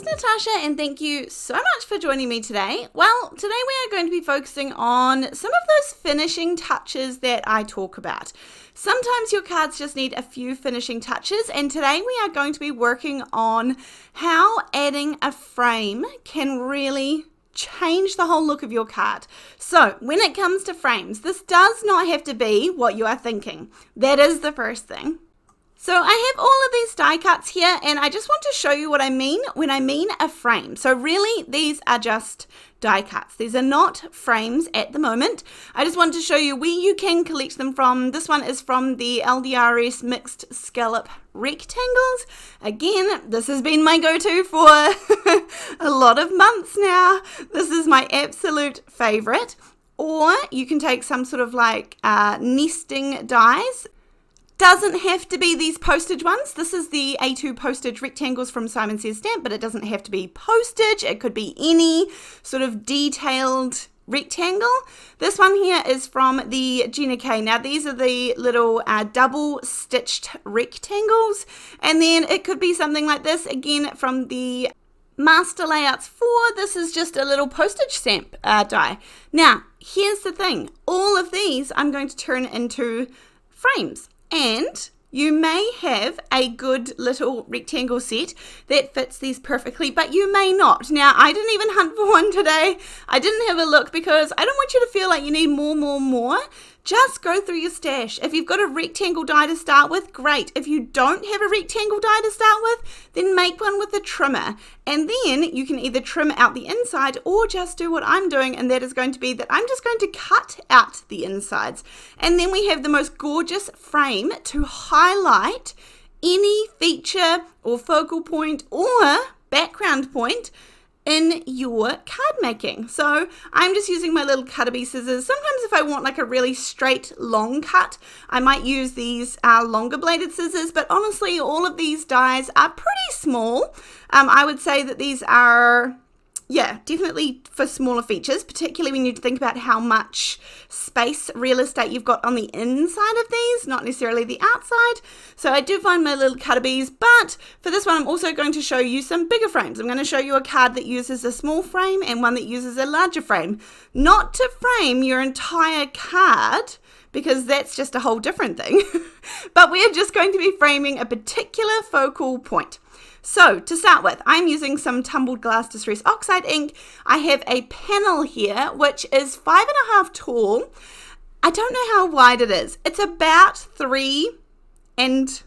it's Natasha and thank you so much for joining me today. Well, today we are going to be focusing on some of those finishing touches that I talk about. Sometimes your cards just need a few finishing touches, and today we are going to be working on how adding a frame can really change the whole look of your card. So when it comes to frames, this does not have to be what you are thinking. That is the first thing. So I have all of these die cuts here, and I just want to show you what I mean when I mean a frame. So really, these are just die cuts. These are not frames at the moment. I just want to show you where you can collect them from. This one is from the LDRS mixed scallop rectangles. Again, this has been my go-to for a lot of months now. This is my absolute favorite. Or you can take some sort of like nesting dies. Doesn't have to be these Postage ones. This is the A2 Postage rectangles from Simon Says Stamp, but it doesn't have to be Postage. It could be any sort of detailed rectangle. This one here is from the Gina K. Now these are the little double stitched rectangles, and then it could be something like this again from the Master Layouts 4. This is just a little postage stamp die. Now here's the thing, all of these I'm going to turn into frames. And you may have a good little rectangle set that fits these perfectly, but you may not. Now, I didn't even hunt for one today. I didn't have a look because I don't want you to feel like you need more. Just go through your stash. If you've got a rectangle die to start with, great. If you don't have a rectangle die to start with, then make one with a trimmer. And then you can either trim out the inside or just do what I'm doing, and that is going to be that I'm just going to cut out the insides. And then we have the most gorgeous frame to highlight any feature or focal point or background point in your card making. So I'm just using my little Cutterbee scissors. Sometimes if I want like a really straight long cut, I might use these longer bladed scissors, but honestly all of these dies are pretty small. I would say that these are definitely for smaller features, particularly when you think about how much space, real estate you've got on the inside of these, not necessarily the outside. So I do find my little Cutterbees, but for this one, I'm also going to show you some bigger frames. I'm going to show you a card that uses a small frame and one that uses a larger frame. Not to frame your entire card, because that's just a whole different thing. But we're just going to be framing a particular focal point. So to start with, I'm using some Tumbled Glass Distress Oxide ink. I have a panel here, which is 5.5 tall. I don't know how wide it is. It's about 3 and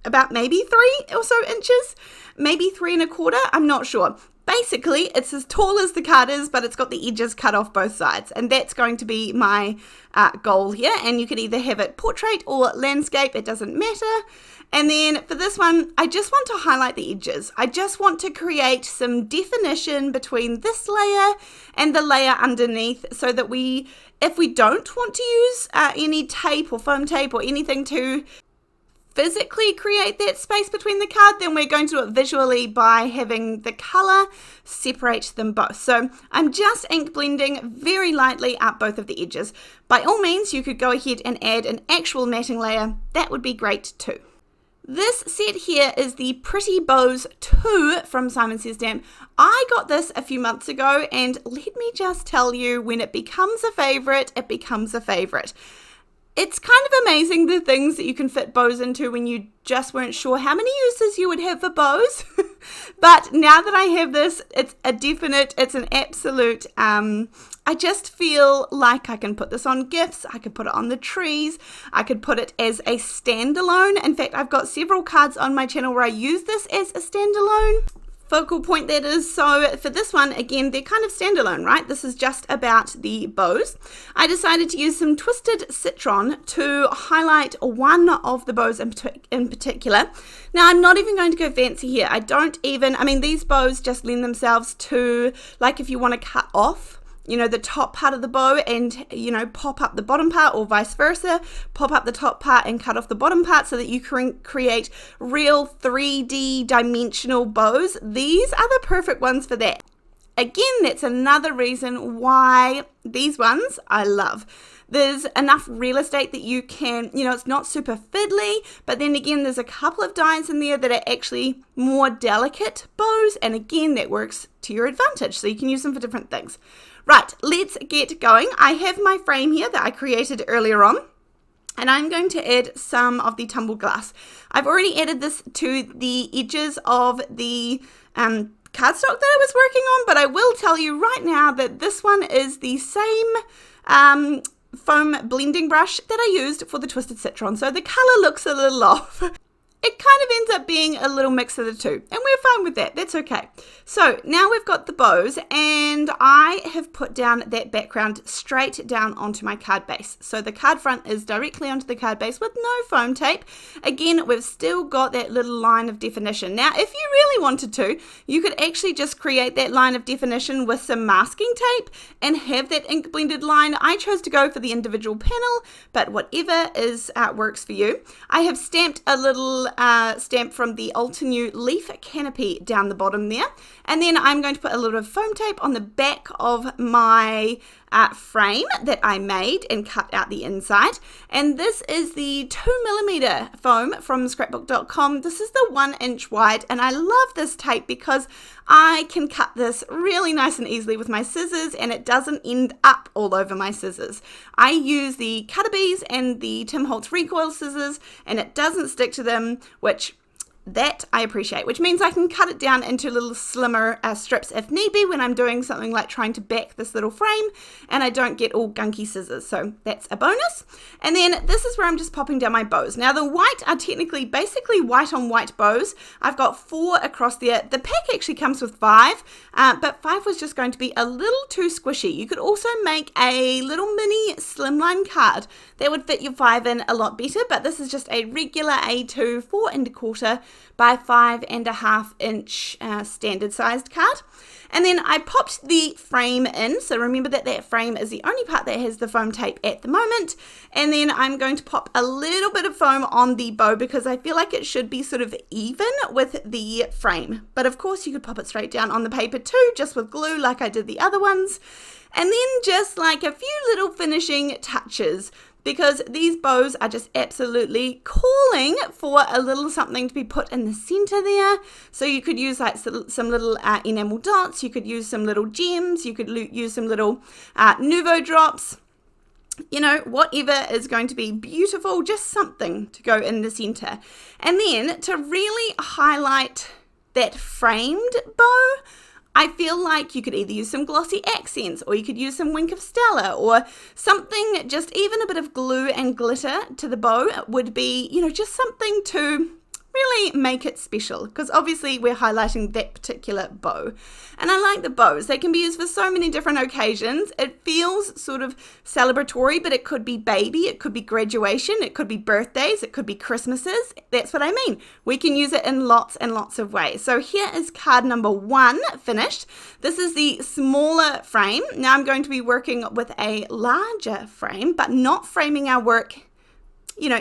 about maybe 3 or so inches, maybe 3 1/4. I'm not sure. Basically, it's as tall as the card is, but it's got the edges cut off both sides. And that's going to be my goal here. And you could either have it portrait or landscape. It doesn't matter. And then for this one, I just want to highlight the edges. I just want to create some definition between this layer and the layer underneath so that if we don't want to use any tape or foam tape or anything to physically create that space between the card, then we're going to do it visually by having the color separate them both. So I'm just ink blending very lightly up both of the edges. By all means, you could go ahead and add an actual matting layer. That would be great too. This set here is the Pretty Bows 2 from Simon Says Stamp. I got this a few months ago, and let me just tell you, when it becomes a favorite, it becomes a favorite. It's kind of amazing the things that you can fit bows into when you just weren't sure how many uses you would have for bows. But now that I have this, it's an absolute, I just feel like I can put this on gifts, I could put it on the trees, I could put it as a standalone. In fact, I've got several cards on my channel where I use this as a standalone focal point, that is. So for this one, again, they're kind of standalone, right? This is just about the bows. I decided to use some Twisted Citron to highlight one of the bows in particular. Now, I'm not even going to go fancy here. These bows just lend themselves to, like, if you want to cut off the top part of the bow and, pop up the bottom part, or vice versa, pop up the top part and cut off the bottom part so that you can create real 3D dimensional bows. These are the perfect ones for that. Again, that's another reason why these ones I love. There's enough real estate that you can, it's not super fiddly, but then again, there's a couple of dies in there that are actually more delicate bows, and again, that works to your advantage, so you can use them for different things. Right, let's get going. I have my frame here that I created earlier on, and I'm going to add some of the tumbled glass. I've already added this to the edges of the cardstock that I was working on, but I will tell you right now that this one is the same foam blending brush that I used for the Twisted Citron, so the color looks a little off. It kind of ends up being a little mix of the two, and we're fine with that. That's okay. So now we've got the bows, and I have put down that background straight down onto my card base. So the card front is directly onto the card base with no foam tape. Again, we've still got that little line of definition. Now, if you really wanted to, you could actually just create that line of definition with some masking tape and have that ink blended line. I chose to go for the individual panel, but whatever is works for you. I have stamped a little stamp from the Altenew leaf canopy down the bottom there, and then I'm going to put a little bit of foam tape on the back of my frame that I made and cut out the inside. And this is the 2mm foam from scrapbook.com. This is the 1 inch wide, and I love this tape because I can cut this really nice and easily with my scissors, and it doesn't end up all over my scissors. I use the Cutter Bees and the Tim Holtz Recoil scissors, and it doesn't stick to them, which that I appreciate, which means I can cut it down into little slimmer strips if need be when I'm doing something like trying to back this little frame and I don't get all gunky scissors, so that's a bonus. And then this is where I'm just popping down my bows. Now the white are technically basically white on white bows. I've got 4 across there. The pack actually comes with 5, but 5 was just going to be a little too squishy. You could also make a little mini slimline card that would fit your 5 in a lot better, but this is just a regular A2 4¼ by 5½ inch standard sized card. And then I popped the frame in, so remember that that frame is the only part that has the foam tape at the moment. And then I'm going to pop a little bit of foam on the bow because I feel like it should be sort of even with the frame, but of course you could pop it straight down on the paper too, just with glue like I did the other ones. And then just like a few little finishing touches, because these bows are just absolutely calling for a little something to be put in the center there. So you could use like some little enamel dots, you could use some little gems, you could use some little Nouveau drops, whatever is going to be beautiful, just something to go in the center. And then to really highlight that framed bow, I feel like you could either use some glossy accents, or you could use some Wink of Stella, or something, just even a bit of glue and glitter to the bow would be, just something to really make it special, because obviously we're highlighting that particular bow. And I like the bows. They can be used for so many different occasions. It feels sort of celebratory, but it could be baby, it could be graduation, it could be birthdays, it could be Christmases. That's what I mean. We can use it in lots and lots of ways. So here is card number 1 finished. This is the smaller frame. Now I'm going to be working with a larger frame, but not framing our work,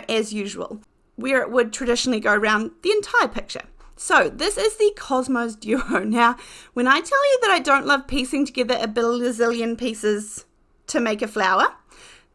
as usual, where it would traditionally go around the entire picture. So this is the Cosmos Duo. Now, when I tell you that I don't love piecing together a bazillion pieces to make a flower,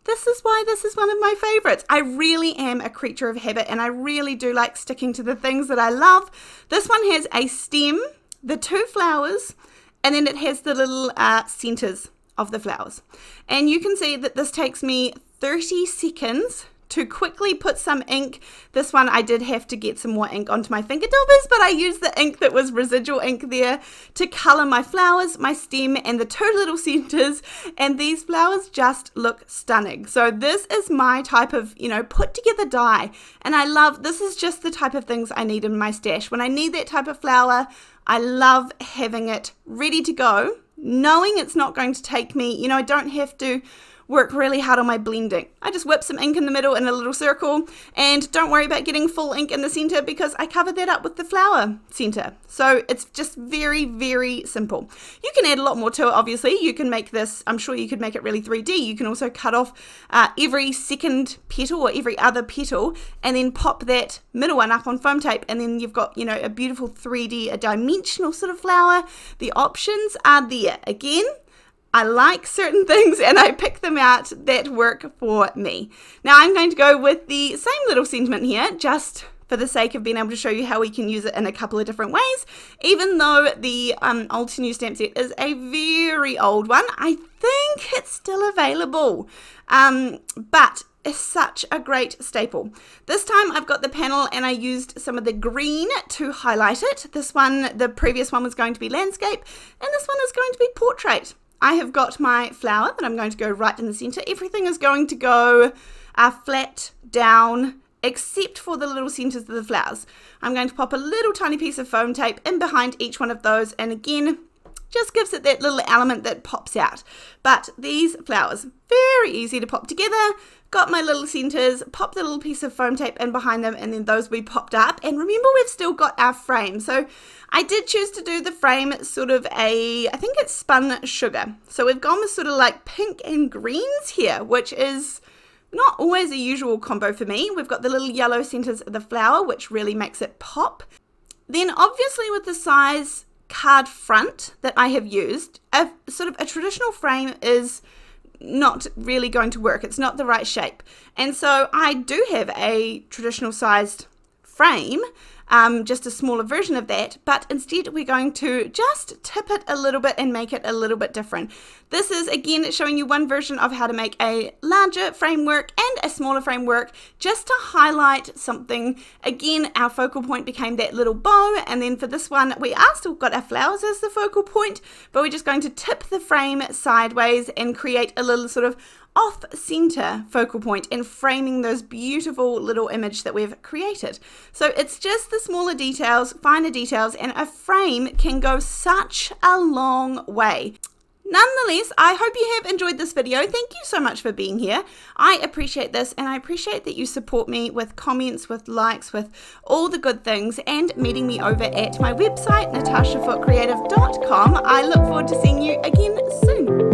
this is why this is one of my favorites. I really am a creature of habit, and I really do like sticking to the things that I love. This one has a stem, the 2 flowers, and then it has the little centers of the flowers. And you can see that this takes me 30 seconds to quickly put some ink. This one I did have to get some more ink onto my finger daubers, but I used the ink that was residual ink there to color my flowers, my stem, and the 2 little centers, and these flowers just look stunning. So this is my type of, put together die, and I love, this is just the type of things I need in my stash. When I need that type of flower, I love having it ready to go, knowing it's not going to take me, I don't have to work really hard on my blending. I just whip some ink in the middle in a little circle, and don't worry about getting full ink in the center because I covered that up with the flower center. So it's just very, very simple. You can add a lot more to it, obviously. You can make this, I'm sure you could make it really 3D. You can also cut off every second petal or every other petal and then pop that middle one up on foam tape, and then you've got, a beautiful 3D, a dimensional sort of flower. The options are there. Again, I like certain things and I pick them out that work for me. Now I'm going to go with the same little sentiment here, just for the sake of being able to show you how we can use it in a couple of different ways. Even though the old to new stamp set is a very old one, I think it's still available. But it's such a great staple. This time I've got the panel and I used some of the green to highlight it. This one, the previous one was going to be landscape, and this one is going to be portrait. I have got my flower that I'm going to go right in the center. Everything is going to go flat down, except for the little centers of the flowers. I'm going to pop a little tiny piece of foam tape in behind each one of those, and again, just gives it that little element that pops out. But these flowers, very easy to pop together. Got my little centers, pop the little piece of foam tape in behind them, and then those will be popped up. And remember, we've still got our frame. So I did choose to do the frame sort of I think it's spun sugar. So we've gone with sort of like pink and greens here, which is not always a usual combo for me. We've got the little yellow centers of the flower, which really makes it pop. Then obviously with the size card front that I have used, a traditional frame is not really going to work. It's not the right shape. And so I do have a traditional sized frame, just a smaller version of that, but instead we're going to just tip it a little bit and make it a little bit different. This is again showing you one version of how to make a larger framework and a smaller framework, just to highlight something. Again, our focal point became that little bow, and then for this one we are still got our flowers as the focal point, but we're just going to tip the frame sideways and create a little sort of off-center focal point and framing those beautiful little image that we've created. So it's just the smaller details, finer details, and a frame can go such a long way. Nonetheless, I hope you have enjoyed this video. Thank you so much for being here. I appreciate this, and I appreciate that you support me with comments, with likes, with all the good things, and meeting me over at my website, natashafooteCreative.com. I look forward to seeing you again soon.